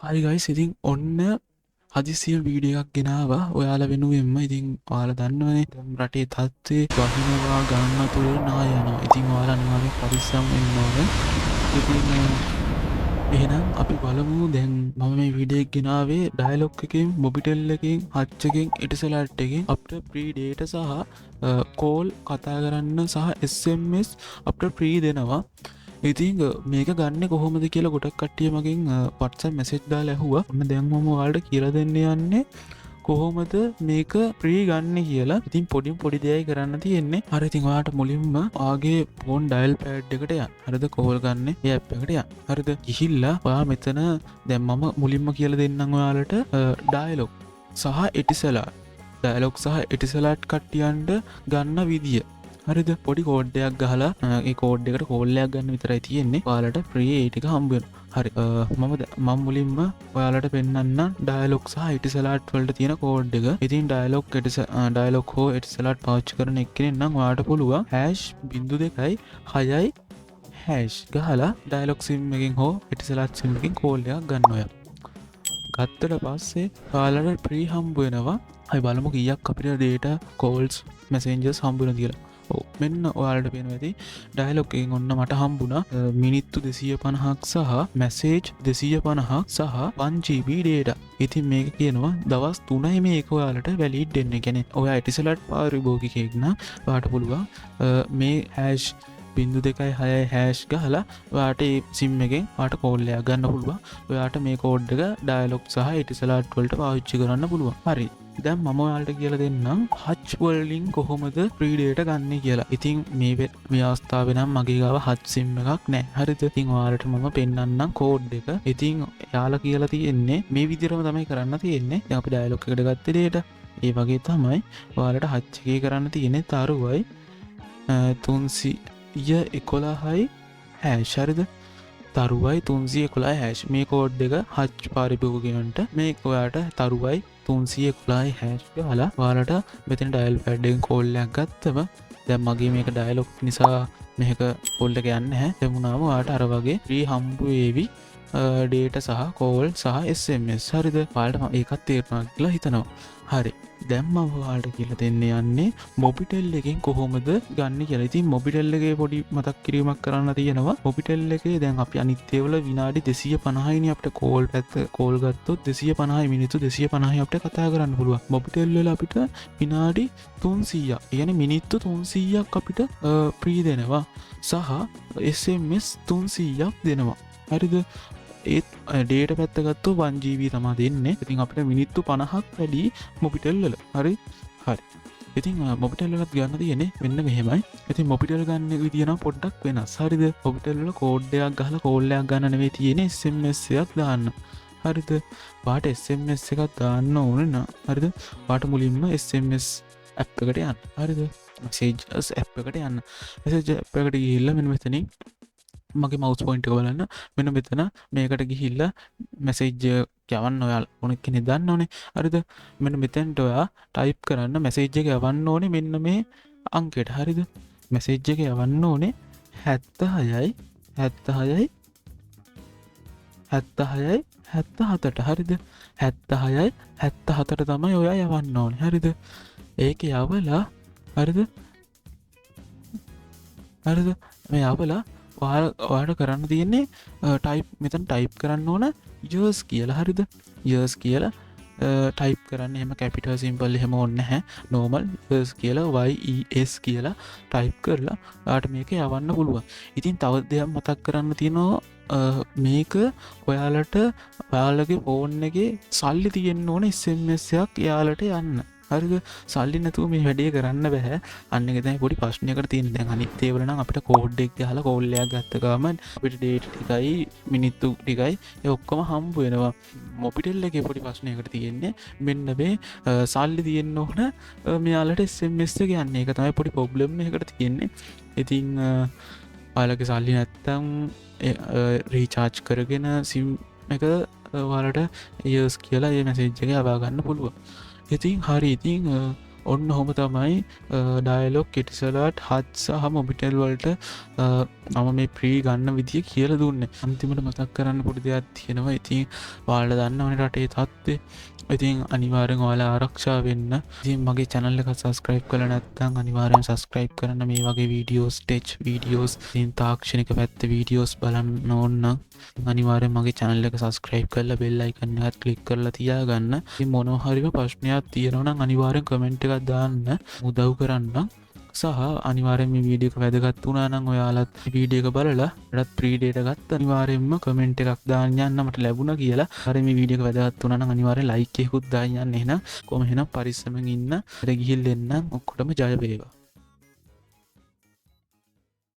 හරි ගයිස්, ඉතින් ඔන්න හදිසිය වීඩියෝ එකක් ගෙනාවා ඔයාලා වෙනුවෙන්ම. ඉතින් ඔයාලා දන්නවනේ දැන් රටේ තත්ත්වය වහිනවා ගන්නතුර නා යනවා. ඉතින් ඔයාලා අනිවාර්යෙන් පරිස්සම් වෙන්න ඕන. ඉතින් එහෙනම් අපි බලමු. දැන් මම මේ වීඩියෝ එක ගෙනාවේ ඩයලොග් එකකින්, මොබිටෙල් එකකින්, හච් එකකින්, එටිසලාට් එකකින් අපිට ෆ්‍රී ඩේටා සහ කෝල් කතා කරන්න සහ SMS අපිට ෆ්‍රී දෙනවා. ඉතින් මේක ගන්න කොහොමද කියලා ගොඩක් කට්ටිය මගෙන් WhatsApp message දාලා ඇහුවා. මම දැන් මම ඔයාලට කියලා දෙන්න යන්නේ කොහොමද මේක ෆ්‍රී ගන්න කියලා. ඉතින් පොඩි දෙයයි කරන්න තියෙන්නේ. හරි, ඉතින් ඔයාලට මුලින්ම ඔයාගේ ෆෝන් ඩයල් පෑඩ් එකට යන්න. හරිද? කෝල් ගන්න ඒ ඇප් එකට යන්න. හරිද? ගිහිල්ලා ඔයා මෙතන දැන් මම මුලින්ම කියලා දෙන්නම් ඔයාලට ඩයලොග් සහ එටිසලාට්. ඩයලොග් සහ එටිසලාට් කට්ටියන්ට ගන්න විදිය. හරිද? පොඩි කෝඩ්ඩයක් ගහලා ඒ කෝඩ් එකට කෝල්ලයක් ගන්න විතරයි තියෙන්නේ. ඔයාලට ෆ්‍රී ඒ ටික හම්බ වෙනවා. හරි, මම මුලින්ම ඔයාලට පෙන්වන්නම් ඩයලොග් සහ එටිසලාට් වලට තියෙන කෝඩ් එක. ඉතින් ඩයලොග් හෝ එටිසලාට් පාවිච්චි කරන එක්කෙනෙක් නම් ඔයාලට පුළුවන් #2.6 හැෂ් ගහලා ඩයලොග් සිම් එකෙන් හෝ එටිසලාට් සිම් එකෙන් කෝල් එකක් ගන්න ඔයා. ගත්තට පස්සේ ඔයාලට ෆ්‍රී හම්බ වෙනවා. අපි බලමු කීයක් අපිට data calls messengers හම්බ වෙනවද කියලා. මෙන්න ඔයාලට පේනවා ඇති ඩයලොග් එකෙන් ඔන්න මට හම්බුණා මිනිත්තු 250ක් සහ මැසේජ් 250ක් සහ 1GB data. ඉතින් මේක කියනවා දවස් 3යි මේක ඔයාලට වැලිඩ් වෙන්න. ඒ කියන්නේ ඔයා එටිසලාට් පාරිභෝගිකයෙක් නම් ඔයාලට පුළුවන් මේ #2.6 හැෂ් ගහලා ඔයාට ඒ සිම් එකෙන් ඔයාට කෝල් එකක් ගන්න පුළුවන්. ඔයාට මේ කෝඩ් එක ඩයලොග් සහ එටිසලාට් වලට පාවිච්චි කරන්න පුළුවන්. හරි, දැන් මම ඔයාලට කියලා දෙන්නම් හච් වලින් කොහොමද ෆ්‍රී ඩේටා ගන්න කියලා. ඉතින් මේ අවස්ථාවේ නම් මගේ ගාව හච් සිම් එකක් නැහැ. හරිද? ඉතින් ඔයාලට මම පෙන්නන්නම් කෝඩ් එක. ඉතින් එයාලා කියලා තියෙන්නේ මේ විදිහටම තමයි කරන්න තියෙන්නේ. දැන් අපි ඩයලොග් එකට ගත්තේ ඩේටා. ඒ වගේ තමයි ඔයාලට හච් එකේ කරන්න තියෙන්නේ. තරුවයි 311යි හැෂ්. හරිද? තරුවයි 311 හැෂ්. මේ කෝඩ් එක හච් පාරිභෝගිකයන්ට මේක ඔයාට තරුවයි 311 හැෂ් ගහලා ඔයාලට මෙතන ඩයල් පෑඩ් එකෙන් කෝල් එකක් ගත්තම දැන් මගේ මේක ඩයලොග් නිසා මේක කෝල් එක යන්නේ නැහැ. එමුණාම ඔයාට අර වගේ ෆ්‍රී හම්බු වේවි ඩේටා සහ කෝල් සහ SMS. හරිද? ඔයාලට ඒකත් තේරුණා කියලා හිතනවා. හරි, දැන් මම ඔයාලට කියලා දෙන්න යන්නේ මොබිටෙල් එකෙන් කොහොමද ගන්න කියලා. ඉතින් මොබිටෙල් එකේ පොඩි මතක් කිරීමක් කරන්න තියෙනවා. මොබිටෙල් එකේ දැන් අපි අනිත් ඒවල විනාඩි 250යිනේ අපිට කෝල් ගත්තොත් 250යි මිනිත්තු 250යි අපිට කතා කරන්න පුළුවන්. මොබිටෙල් වල අපිට විනාඩි 300ක්, يعني මිනිත්තු 300ක් අපිට ෆ්‍රී දෙනවා සහ SMS 300ක් දෙනවා. හරිද? ඒත් ඩේට පැත්ත ගත්තොත් 1GB තමයි දෙන්නේ. ඉතින් අපිට මිනිත්තු 50ක් වැඩි මොබිටෙල් වල. හරි. ඉතින් මොබිටෙල් වලත් ගන්න තියෙන්නේ මෙන්න මෙහෙමයි. ඉතින් මොබිටෙල් ගන්න විදිය නම් පොඩ්ඩක් වෙනස්. හරිද? මොබිටෙල් වල කෝඩ් එකක් ගහලා කෝල් එකක් ගන්න නෙවෙයි තියෙන්නේ, SMS එකක් දාන්න. හරිද? වාට SMS එකක් දාන්න ඕනේ නා. හරිද? වාට මුලින්ම SMS app එකට යන්න. හරිද? messages app එකට යන්න. message app එකට ගිහිල්ලා මෙන්න මෙතනින් මගේ මවුස් පොයින්ට් එක බලන්න. මෙන්න මෙතන මේකට ගිහිල්ලා මැසේජ් යවන්න ඔයාලා ඕන කෙනෙක් දන්න ඕනේ. හරිද? මෙන්න මෙතෙන්ට ඔයා ටයිප් කරන්න මැසේජ් එක යවන්න ඕනේ මෙන්න මේ අංකයට. හරිද? මැසේජ් එක යවන්න ඕනේ 76යි 76යි 76යි 77ට. හරිද? 76යි 77ට තමයි ඔයා යවන්න ඕනේ. හරිද? ඒක යවලා හරිද? මේ යවලා ඔයාට කරන්න තියෙන්නේ මෙතන ටයිප් කරන්න ඕන years කියලා. හරිද? years කියලා ටයිප් කරන්න. එහෙම කැපිටල් සිම්පල් එහෙම ඕනේ නැහැ. normal years කියලා YES කියලා ටයිප් කරලා ඔයාට මේක යවන්න පුළුවන්. ඉතින් තව දෙයක් මතක් කරන්න තියෙනවා. මේක ඔයාලගේ ෆෝන් එකේ සල්ලි තියෙන්න ඕන SMS එකක් එයාලට යන්න. හරිද? සල්ලි නැතුව මේ වැඩේ කරන්න බෑ. අන්න එක තමයි පොඩි ප්‍රශ්නයකට තියෙන්නේ. දැන් අනිත් ඒවල නම් අපිට කෝඩ් එක ගහලා කෝල් එකක් ගත්ත ගමන් අපිට ඩේටා ටිකයි මිනිත්තු ටිකයි ඒ ඔක්කොම හම්බ වෙනවා. මොබිටෙල් එකේ පොඩි ප්‍රශ්නයකට තියෙන්නේ මෙන්න මේ සල්ලි තියෙන්න ඕන මෙයාලට SMS එක යන්නේ. ඒක තමයි පොඩි ප්‍රොබ්ලම් එකකට තියෙන්නේ. ඉතින් ඔයාලගේ සල්ලි නැත්තම් රීචාර්ජ් කරගෙන සිම් එක ඔයාලට years කියලා මේ මැසේජ් එක යවා ගන්න පුළුවන්. ඉතින් හරි. ඉතින් ඔන්න හොම තමයි ඩයිලොක් කෙටිසලාට හත් සහ මොබිටෙල් වලට මම මේ ප්‍රී ගන්න විදිිය කියල දුන්න අන්තිමට මතක් කරන්න පුඩි දෙයක් තියෙනවා ඉතින් වාල දන්න වන රටේ තත්වේ ඉතින් අනිවාරෙන් වාලා ආරක්ෂා වෙන්න ඉතින් මගේ චැනල්ල එක සස්ක්‍රයිප් කළ නැත්තං අනිවාරයෙන් සස්ක්‍රයිප් කරන්න මේ වගේ වීඩියෝස් ටෙච් වීඩියෝස් තාක්ෂණික පැත්ත වීඩියෝස් බලන්න ඕන්න අනිවාරෙන් මගේ චැනල්ල එක සස්ක්‍රයිප් කරලා බෙල් අයිකන්නත් කලික් කරලා තියාගන්න මොනොහරිම ප්‍රශ්නයක් තියෙනවනම් අනිවාරෙන් කමෙන්ට් එකක් දාන්න උදව් කරන්න සහ අනිවාරෙන් මේ වීඩියෝක වැදගත් වුණා නම් ඔයාලත් වීඩියෝ එක බලලා ඩත් ප්‍රීඩේට ගත්ත අනිවාරයෙන්ම කමෙන්ට් එකක් දාන්න යන්න මට ලැබුණා කියලා. අර මේ වීඩියෝ එක වැදගත් වුණා නම් අනිවාරයෙන් ලයික් එකකුත් දාන්න යන්න. එහෙනම් කොහොම එහෙනම් පරිස්සමෙන් ඉන්න. ඉත ගිහින් එන්න ඔක්කොටම ජය වේවා.